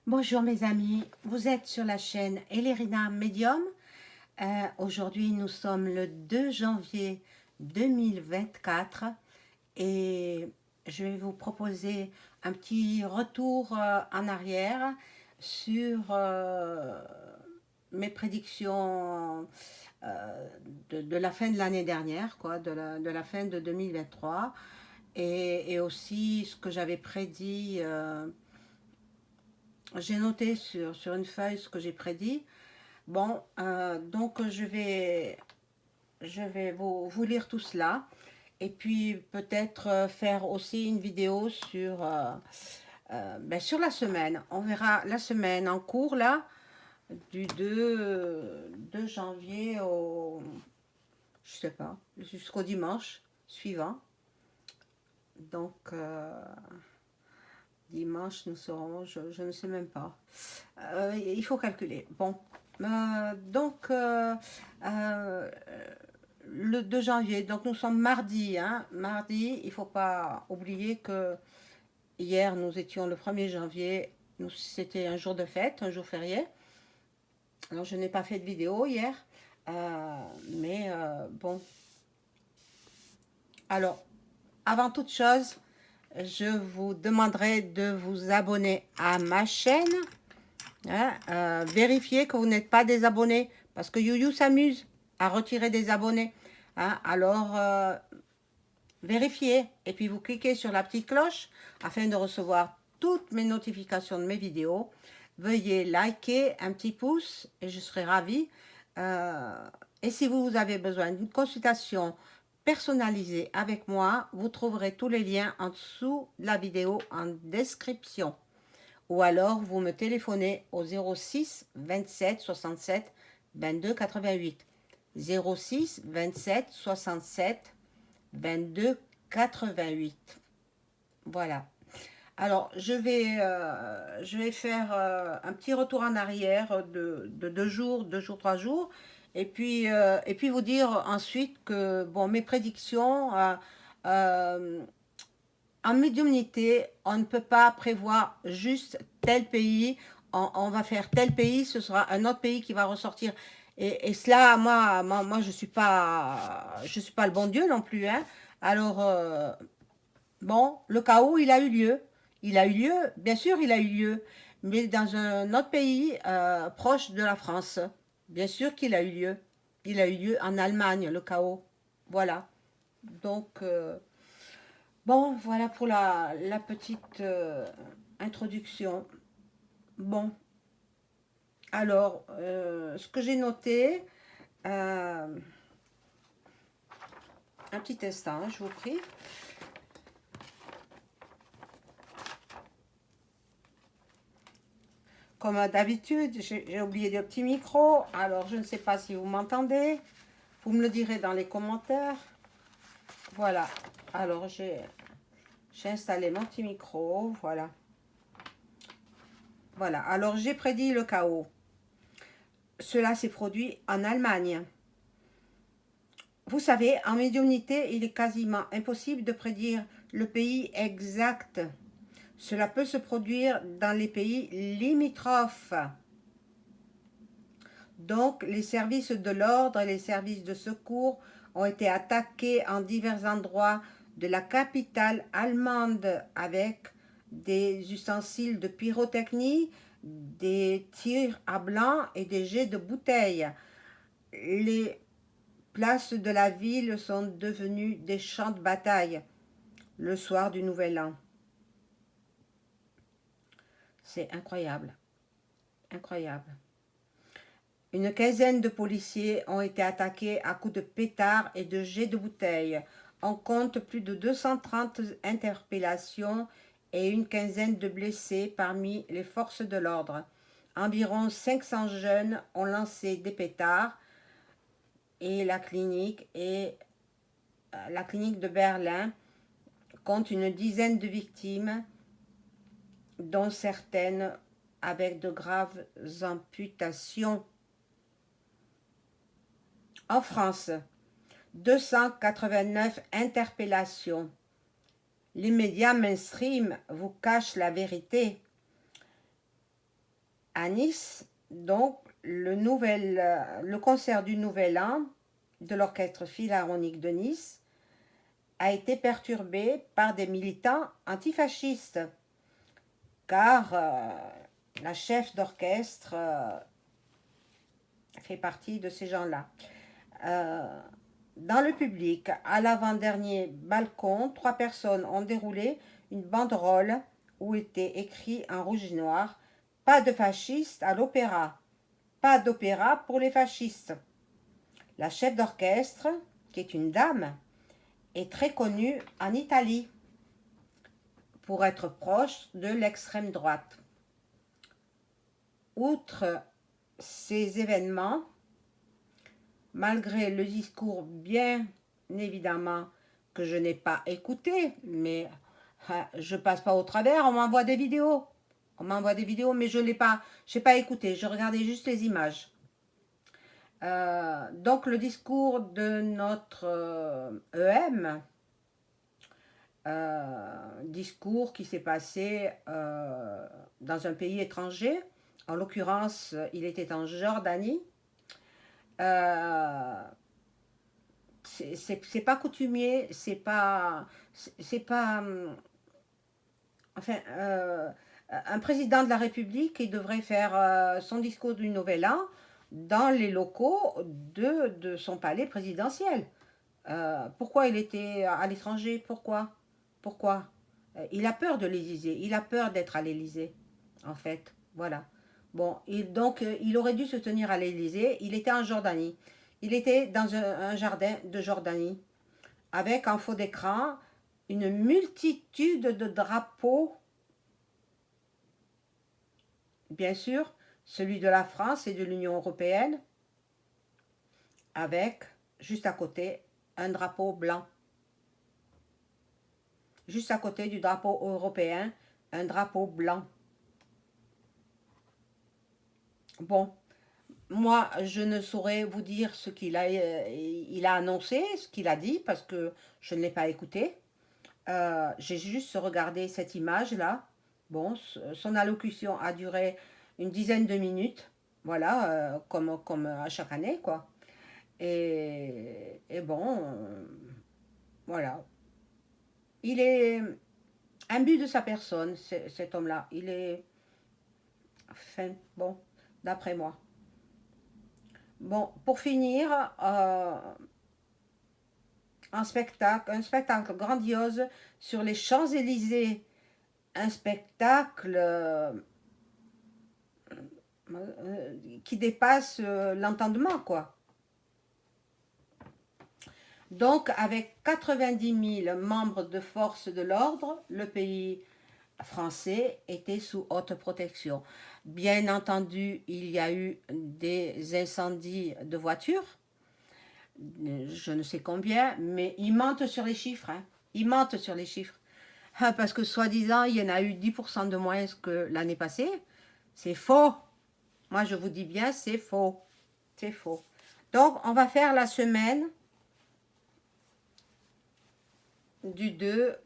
Bonjour mes amis, vous êtes sur la chaîne Elerina Medium. Aujourd'hui nous sommes le 2 janvier 2024 et je vais vous proposer un petit retour en arrière sur mes prédictions de la fin de l'année dernière, quoi, de la fin de 2023 et aussi ce que j'avais prédit. J'ai noté sur une feuille ce que j'ai prédit. Bon, donc je vais vous lire tout cela. Et puis peut-être faire aussi une vidéo sur la semaine. On verra la semaine en cours là, du 2 janvier je sais pas, jusqu'au dimanche suivant. Donc dimanche nous serons, je ne sais même pas. Il faut calculer. Bon, donc le 2 janvier, donc nous sommes mardi. Hein, mardi, il ne faut pas oublier que hier nous étions le 1er janvier, c'était un jour de fête, un jour férié. Alors je n'ai pas fait de vidéo hier, mais bon. Alors, avant toute chose, je vous demanderai de vous abonner à ma chaîne. Hein, vérifiez que vous n'êtes pas des abonnés parce que YouYou s'amuse à retirer des abonnés. Hein, alors, vérifiez et puis vous cliquez sur la petite cloche afin de recevoir toutes mes notifications de mes vidéos. Veuillez liker un petit pouce et je serai ravie. Et si vous avez besoin d'une consultation personnalisée avec moi, vous trouverez tous les liens en dessous de la vidéo en description. Ou alors, vous me téléphonez au 06 27 67 22 88. 06 27 67 22 88. Voilà. Alors, je vais faire un petit retour en arrière de 2 jours, 2 jours, 3 jours. Et puis vous dire ensuite que bon, mes prédictions, euh, en médiumnité, on ne peut pas prévoir juste tel pays. On va faire tel pays, ce sera un autre pays qui va ressortir. Et cela, moi, je suis pas le bon Dieu non plus. Hein. Alors, bon, le chaos, il a eu lieu. Il a eu lieu, bien sûr, il a eu lieu, mais dans un autre pays proche de la France. Bien sûr qu'il a eu lieu. Il a eu lieu en Allemagne, le chaos. Voilà. Donc, bon, voilà pour la petite introduction. Bon, alors, ce que j'ai noté, un petit instant, hein, je vous prie. Comme d'habitude, j'ai oublié le petit micro, alors je ne sais pas si vous m'entendez. Vous me le direz dans les commentaires. Voilà, alors j'ai installé mon petit micro, voilà. Voilà, alors j'ai prédit le chaos. Cela s'est produit en Allemagne. Vous savez, en médiumnité, il est quasiment impossible de prédire le pays exact. Cela peut se produire dans les pays limitrophes. Donc, les services de l'ordre et les services de secours ont été attaqués en divers endroits de la capitale allemande avec des ustensiles de pyrotechnie, des tirs à blanc et des jets de bouteilles. Les places de la ville sont devenues des champs de bataille le soir du Nouvel An. C'est incroyable, incroyable. Une quinzaine de policiers ont été attaqués à coups de pétards et de jets de bouteilles. On compte plus de 230 interpellations et une quinzaine de blessés parmi les forces de l'ordre. Environ 500 jeunes ont lancé des pétards et la clinique de Berlin compte une dizaine de victimes, dont certaines avec de graves amputations. En France, 289 interpellations. Les médias mainstream vous cachent la vérité. à Nice, donc le concert du Nouvel An de l'Orchestre Philharmonique de Nice a été perturbé par des militants antifascistes, car la chef d'orchestre fait partie de ces gens-là. Euh, Dans le public, à l'avant-dernier balcon, 3 personnes ont déroulé une banderole où était écrit en rouge et noir: pas de fascistes à l'opéra, pas d'opéra pour les fascistes. La chef d'orchestre, qui est une dame, est très connue en Italie pour être proche de l'extrême droite. Outre ces événements, malgré le discours bien évidemment que je n'ai pas écouté, mais je passe pas au travers, on m'envoie des vidéos. On m'envoie des vidéos, mais je n'ai pas écouté, je regardais juste les images. Donc le discours de notre EM, discours qui s'est passé dans un pays étranger, en l'occurrence il était en Jordanie, euh, c'est pas coutumier, c'est pas, enfin, un président de la République, il devrait faire son discours du Nouvel An dans les locaux de son palais présidentiel. Pourquoi il était à l'étranger? Pourquoi Il a peur de l'Élysée, il a peur d'être à l'Élysée, en fait. Voilà. Bon, donc il aurait dû se tenir à l'Élysée, il était en Jordanie. Il était dans un jardin de Jordanie, avec en fond d'écran une multitude de drapeaux, bien sûr, celui de la France et de l'Union européenne, avec, juste à côté, un drapeau blanc. Juste à côté du drapeau européen, un drapeau blanc. Bon, moi, je ne saurais vous dire ce il a annoncé, ce qu'il a dit, parce que je ne l'ai pas écouté. J'ai juste regardé cette image-là. Bon, son allocution a duré une dizaine de minutes, voilà, comme à chaque année, quoi. Et bon, voilà. Il est imbu de sa personne, cet homme-là. Il est, enfin, bon, d'après moi. Bon, pour finir, un spectacle grandiose sur les Champs-Élysées, un spectacle qui dépasse l'entendement, quoi. Donc, avec 90 000 membres de force de l'ordre, le pays français était sous haute protection. Bien entendu, il y a eu des incendies de voitures, je ne sais combien, mais ils mentent sur les chiffres. Hein. Ils mentent sur les chiffres. Parce que soi-disant, il y en a eu 10% de moins que l'année passée. C'est faux. Moi, je vous dis bien, c'est faux. C'est faux. Donc, on va faire la semaine du 2,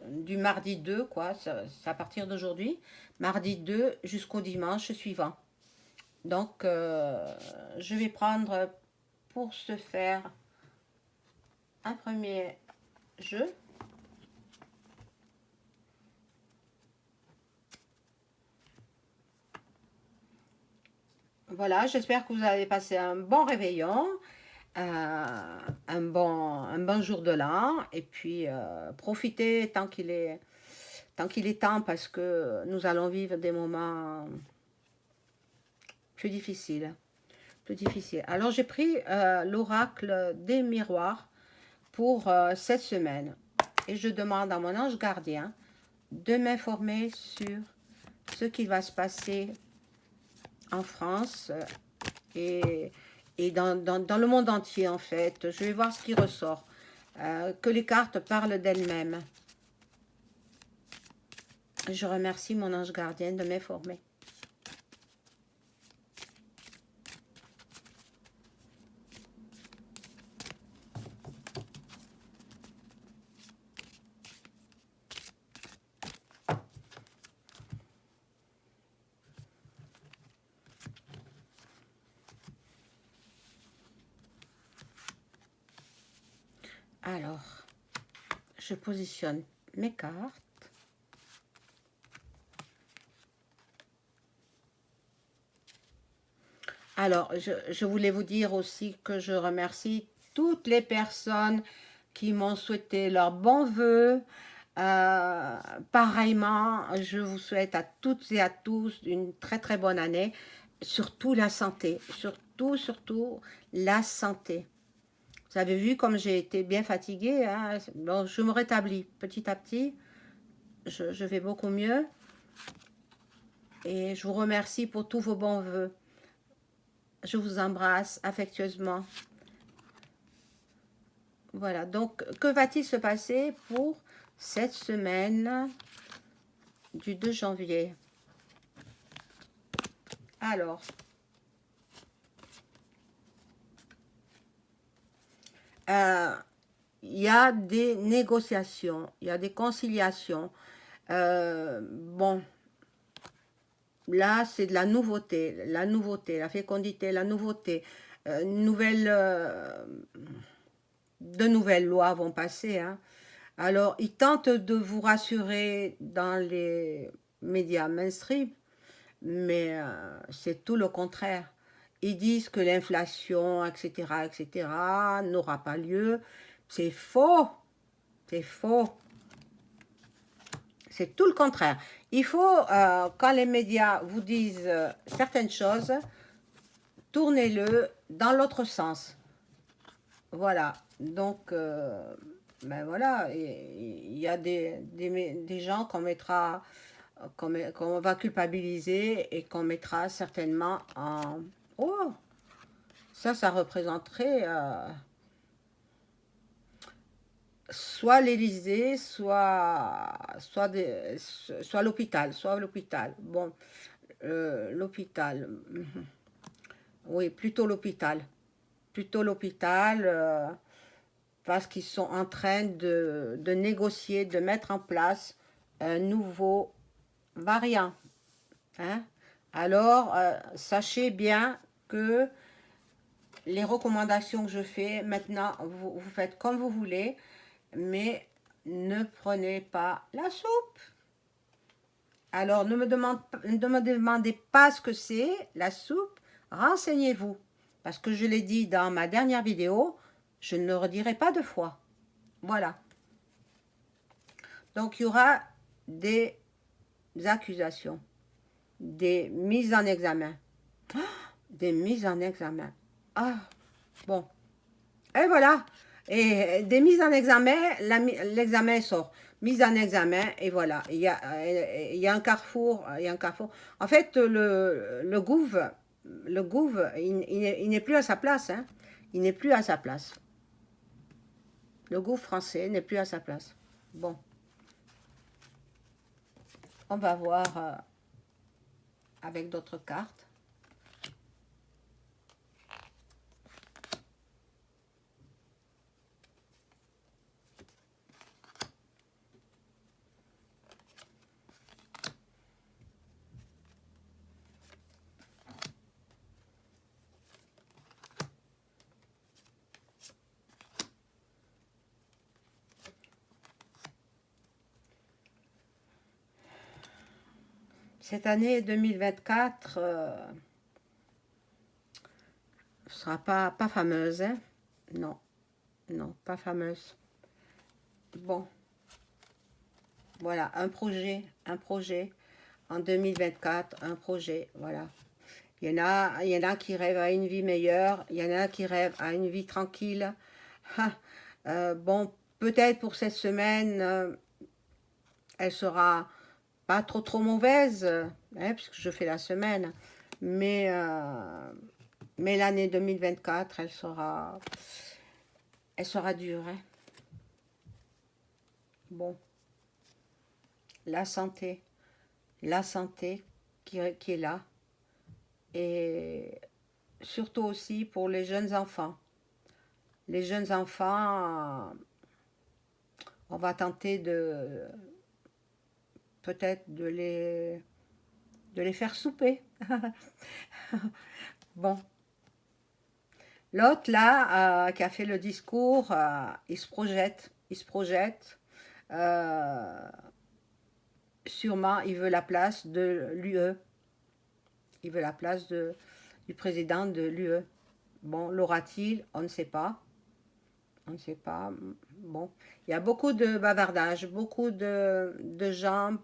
du mardi 2, quoi. C'est à partir d'aujourd'hui. Mardi 2 jusqu'au dimanche suivant. Donc, je vais prendre pour ce faire un premier jeu. Voilà, j'espère que vous avez passé un bon réveillon, un bon jour de l'an, et puis profitez tant qu'il est temps, parce que nous allons vivre des moments plus difficiles, plus difficiles. Alors j'ai pris l'oracle des miroirs pour cette semaine, et je demande à mon ange gardien de m'informer sur ce qui va se passer en France et dans le monde entier, en fait. Je vais voir ce qui ressort. Que les cartes parlent d'elles-mêmes. Je remercie mon ange gardien de m'informer. Alors, je positionne mes cartes. Alors, je voulais vous dire aussi que je remercie toutes les personnes qui m'ont souhaité leurs bons vœux. Pareillement, je vous souhaite à toutes et à tous une très très bonne année. Surtout la santé, surtout la santé. Vous avez vu comme j'ai été bien fatiguée, hein? Bon, je me rétablis petit à petit, je vais beaucoup mieux. Et je vous remercie pour tous vos bons vœux. Je vous embrasse affectueusement. Voilà, donc que va-t-il se passer pour cette semaine du 2 janvier? Alors, il y a des négociations, il y a des conciliations. Bon, là, c'est de la nouveauté, la fécondité, la nouveauté. De nouvelles lois vont passer, hein. Alors, ils tentent de vous rassurer dans les médias mainstream, mais c'est tout le contraire. Ils disent que l'inflation, etc., n'aura pas lieu. C'est faux, c'est faux. C'est tout le contraire. Il faut, quand les médias vous disent certaines choses, tournez-le dans l'autre sens. Voilà. Donc, ben voilà, il y a des gens qu'on va culpabiliser et qu'on mettra certainement en... Oh, ça représenterait soit l'Élysée, soit l'hôpital. Bon, l'hôpital. Oui, plutôt l'hôpital, parce qu'ils sont en train de négocier, de mettre en place un nouveau variant, hein. Alors, sachez bien que les recommandations que je fais, maintenant, vous faites comme vous voulez, mais ne prenez pas la soupe. Alors, ne me demandez pas ce que c'est, la soupe, renseignez-vous. Parce que je l'ai dit dans ma dernière vidéo, je ne le redirai pas deux fois. Voilà. Donc, il y aura des accusations, des mises en examen. Des mises en examen. Ah, bon. Et voilà. Et des mises en examen, l'examen sort. Mise en examen, et voilà. Il y a un carrefour. Il y a un carrefour. En fait, le gouv, il n'est plus à sa place, hein. Il n'est plus à sa place. Le gouv français n'est plus à sa place. Bon. On va voir avec d'autres cartes. Cette année 2024 ne sera pas fameuse, hein? Non, non, pas fameuse. Bon, voilà, un projet en 2024, un projet, voilà. Il y en a qui rêvent à une vie meilleure, il y en a qui rêvent à une vie tranquille. Bon, peut-être pour cette semaine, elle sera pas trop mauvaise, hein, puisque je fais la semaine, mais l'année 2024, elle sera dure, hein. Bon, la santé qui est là, et surtout aussi pour les jeunes enfants. Les jeunes enfants, on va tenter peut-être de les faire souper. Bon, L'autre, là, qui a fait le discours, il se projette, euh, sûrement, il veut la place de l'UE, il veut la place du président de l'UE. Bon, l'aura-t-il? On ne sait pas, on ne sait pas. Bon, il y a beaucoup de bavardage, beaucoup de gens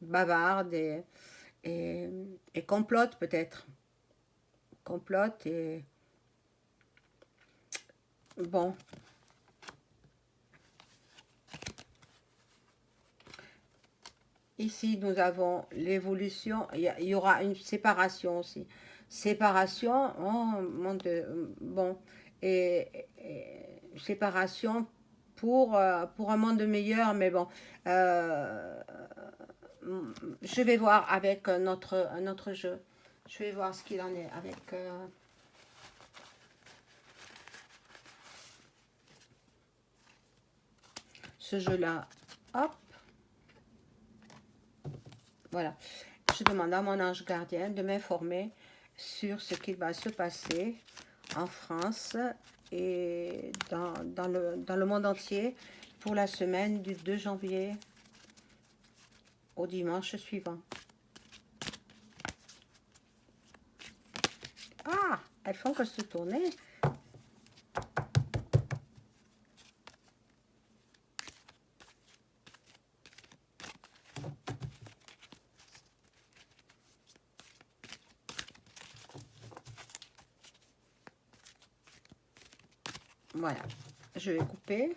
bavardent et, et complotent peut-être, complotent et bon. Ici, nous avons l'évolution. Il y aura une séparation aussi. Séparation, oh mon Dieu, bon. Séparation pour un monde meilleur, mais bon. euh, je vais voir avec notre jeu. Je vais voir ce qu'il en est avec ce jeu-là. Hop, voilà. Je demande à mon ange gardien de m'informer sur ce qui va se passer en France et dans le monde entier pour la semaine du 2 janvier au dimanche suivant. Ah, elles font que se tourner. Voilà, je vais couper.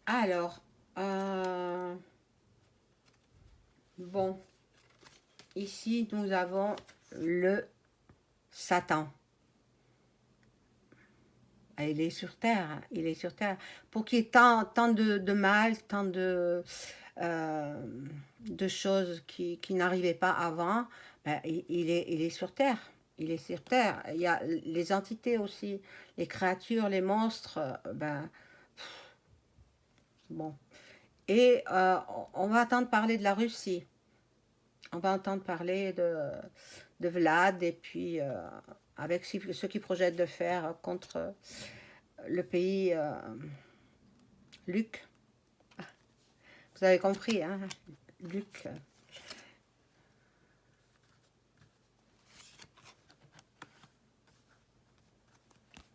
Alors, bon, ici nous avons le Satan. Il est sur Terre, hein, il est sur Terre. Pour qu'il y ait tant de mal, tant euh, de choses qui n'arrivaient pas avant, ben, il est sur Terre. Il est sur Terre. Il y a les entités aussi, les créatures, les monstres. Ben, bon. Et on va entendre parler de la Russie. On va entendre parler de Vlad et puis avec ce qu'ils projettent de faire contre le pays Luc. Vous avez compris, hein, Luc.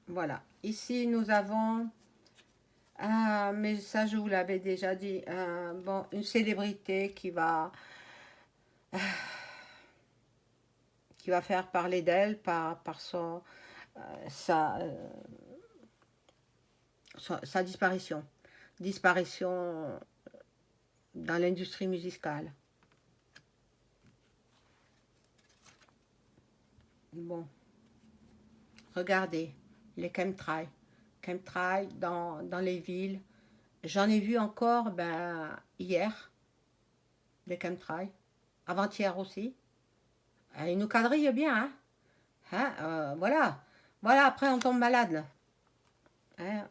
Voilà. Ici, nous avons... Ah, mais ça, je vous l'avais déjà dit. Bon, une célébrité qui va faire parler d'elle par sa, sa disparition. Disparition dans l'industrie musicale. Bon, regardez, les chemtrails. Chemtrails dans les villes. J'en ai vu encore ben, hier, des chemtrails. Avant-hier aussi. Ils nous quadrillent bien, hein, hein, voilà. Voilà, après on tombe malade, là. Hein.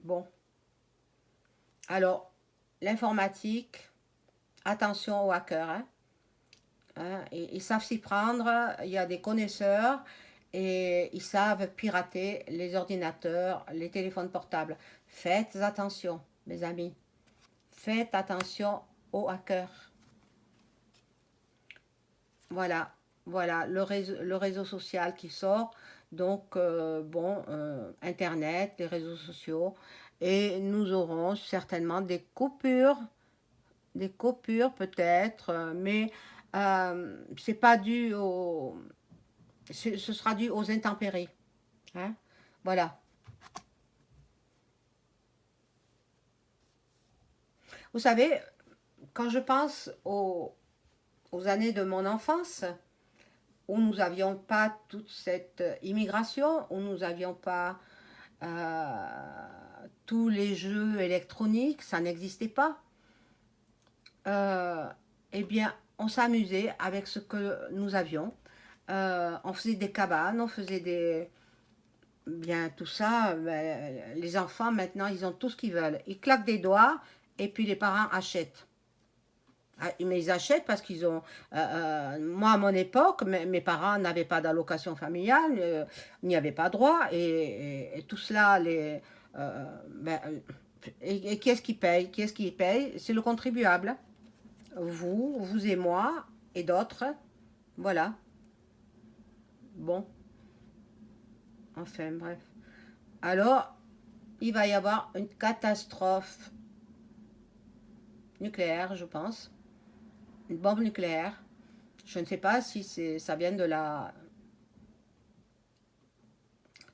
Bon, alors, l'informatique, attention aux hackers, hein. Hein, ils savent s'y prendre, il y a des connaisseurs et ils savent pirater les ordinateurs, les téléphones portables. Faites attention, mes amis. Faites attention aux hackers. Voilà, voilà, le réseau social qui sort. Donc, bon, Internet, les réseaux sociaux. Et nous aurons certainement des coupures peut-être, mais c'est pas dû ce sera dû aux intempéries. Hein. Voilà. Vous savez, quand je pense aux années de mon enfance, où nous n'avions pas toute cette immigration, où nous n'avions pas tous les jeux électroniques, ça n'existait pas. Euh, eh bien, on s'amusait avec ce que nous avions. On faisait des cabanes, on faisait des... Bien, tout ça, ben, les enfants, maintenant, ils ont tout ce qu'ils veulent. Ils claquent des doigts et puis les parents achètent. Ah, mais ils achètent parce qu'ils ont... moi, à mon époque, mes parents n'avaient pas d'allocation familiale, n'y avaient pas droit. Et tout cela, ben, et qui est-ce qui paye? Qui est-ce qui paye? C'est le contribuable. Vous et moi, et d'autres. Voilà. Bon, enfin, bref. Alors, il va y avoir une catastrophe nucléaire, je pense. Une bombe nucléaire. Je ne sais pas si ça vient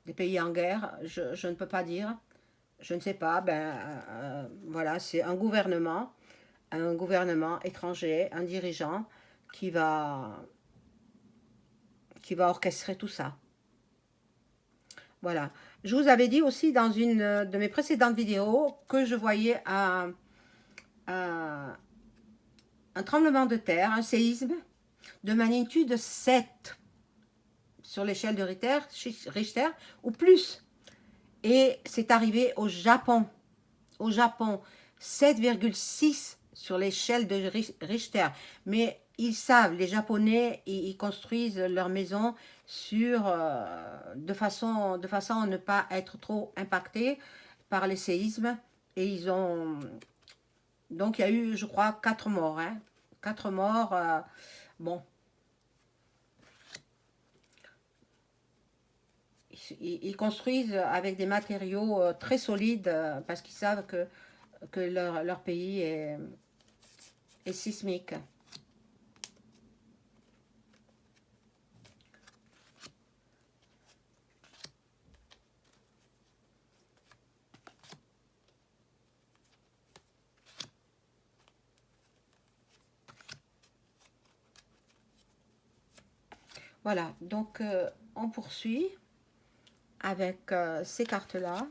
des pays en guerre. Je ne peux pas dire. Je ne sais pas. Ben, voilà, c'est un gouvernement étranger, un dirigeant qui va, qui va orchestrer tout ça. Voilà. Je vous avais dit aussi dans une de mes précédentes vidéos que je voyais un, un tremblement de terre, un séisme de magnitude 7 sur l'échelle de Richter ou plus. Et c'est arrivé au Japon. Au Japon, 7,6 sur l'échelle de Richter. Mais ils savent, les Japonais, ils construisent leur maison sur, de façon à ne pas être trop impactés par les séismes. Et ils ont... Donc il y a eu, je crois, 4 morts. Hein. 4 morts. Bon, ils construisent avec des matériaux très solides parce qu'ils savent que leur pays est sismique. Voilà, donc on poursuit avec ces cartes-là.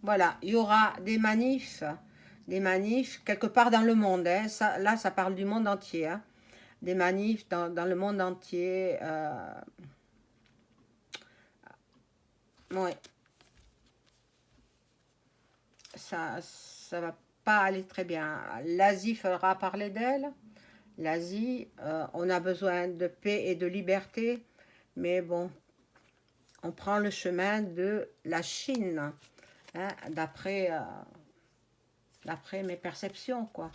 Voilà, il y aura des manifs quelque part dans le monde. Hein. Ça, là, ça parle du monde entier. Hein. Des manifs dans le monde entier. Ouais, ça va pas aller très bien. L'Asie fera parler d'elle. L'Asie, on a besoin de paix et de liberté. Mais bon, on prend le chemin de la Chine, hein, d'après mes perceptions, quoi.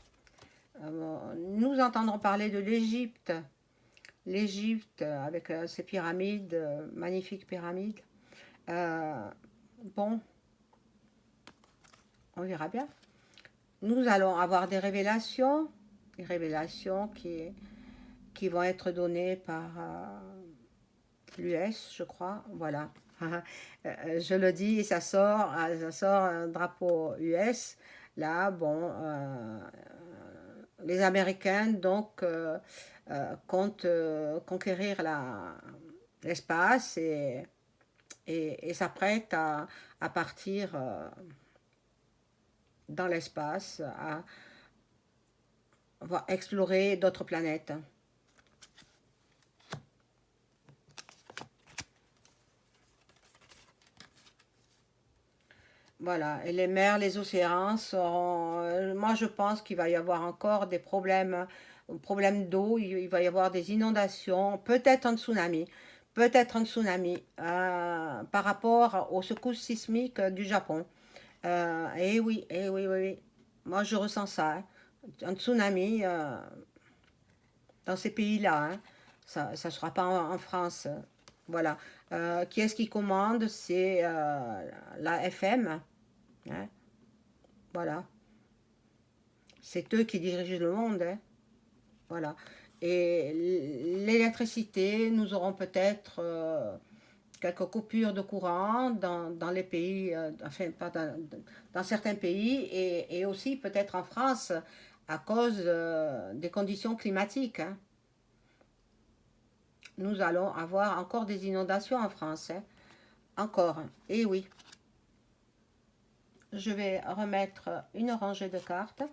Nous entendrons parler de l'Égypte. L'Égypte avec ses pyramides, magnifiques pyramides. Euh, bon, on verra bien. Nous allons avoir des révélations qui vont être données par l'US, je crois. Voilà. Je le dis et ça sort un drapeau US. Là, bon, les Américains donc comptent conquérir l'espace et s'apprêtent à partir dans l'espace, à explorer d'autres planètes. Voilà, et les mers, les océans seront... moi, je pense qu'il va y avoir encore des problèmes d'eau, il va y avoir des inondations, peut-être un tsunami par rapport aux secousses sismiques du Japon. Oui, oui. Moi, je ressens ça. Hein. Un tsunami dans ces pays-là. Hein. Ça ne sera pas en France. Voilà. Qui est-ce qui commande? C'est la FM. Hein. Voilà. C'est eux qui dirigent le monde. Hein. Voilà. Et l'électricité, nous aurons peut-être quelques coupures de courant dans les pays, enfin pas dans certains pays, et aussi peut-être en France à cause des conditions climatiques, hein. Nous allons avoir encore des inondations en France, hein. Encore, et oui. Je vais remettre une rangée de cartes.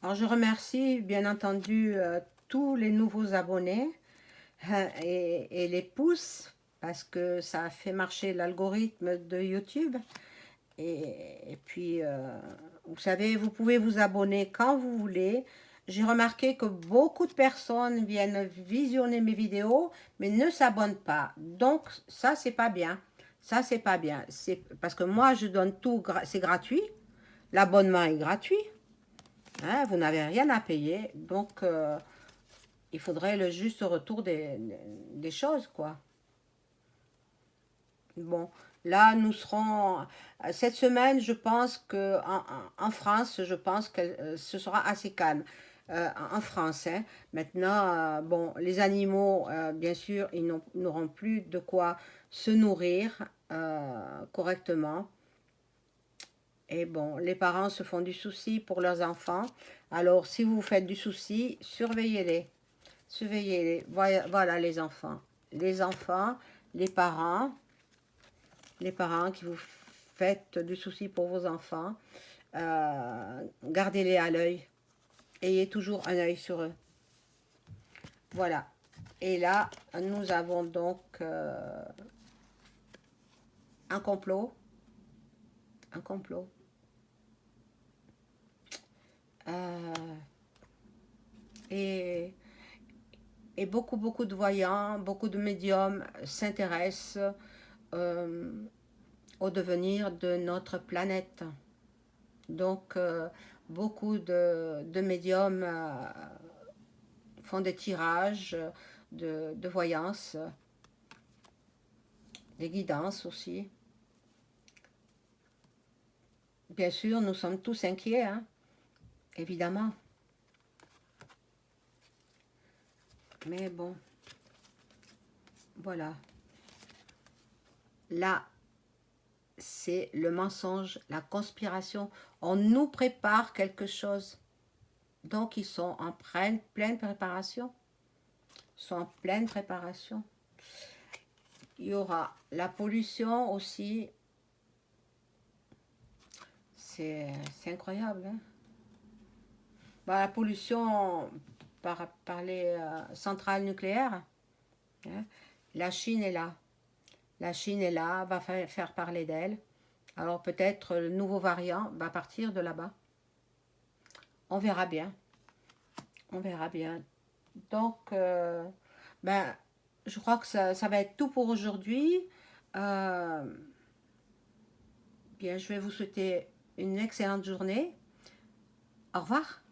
Alors je remercie bien entendu tous les nouveaux abonnés et les pouces parce que ça a fait marcher l'algorithme de YouTube. Et puis, vous savez, vous pouvez vous abonner quand vous voulez. J'ai remarqué que beaucoup de personnes viennent visionner mes vidéos, mais ne s'abonnent pas. Donc, ça, c'est pas bien. Ça, c'est pas bien. C'est parce que moi, je donne tout, c'est gratuit. L'abonnement est gratuit. Hein, vous n'avez rien à payer. Donc, il faudrait le juste retour des choses, quoi. Bon, là, nous serons. Cette semaine, je pense que en France, je pense que ce sera assez calme. En France, hein. Maintenant, bon, les animaux, bien sûr, ils n'auront plus de quoi se nourrir correctement. Et bon, les parents se font du souci pour leurs enfants. Alors, si vous faites du souci, surveillez-les. Surveillez-les. Voilà, voilà les enfants. Les parents, les parents qui vous faites du souci pour vos enfants, gardez-les à l'œil. Ayez toujours un œil sur eux. Voilà. Et là, nous avons donc un complot. Un complot. Et, et beaucoup de voyants, beaucoup de médiums s'intéressent au devenir de notre planète. Donc, beaucoup de médiums font des tirages de voyance, des guidances aussi. Bien sûr, nous sommes tous inquiets, hein, évidemment. Mais bon, voilà. Là, c'est le mensonge, la conspiration. On nous prépare quelque chose. Donc, ils sont en pleine préparation. Ils sont en pleine préparation. Il y aura la pollution aussi. C'est incroyable, hein? Bah, la pollution par les centrales nucléaires, hein. La Chine est là. La Chine est là, va faire parler d'elle. Alors peut-être le nouveau variant va partir de là-bas. On verra bien. On verra bien. Donc, ben, je crois que ça va être tout pour aujourd'hui. Euh, bien, je vais vous souhaiter une excellente journée. Au revoir.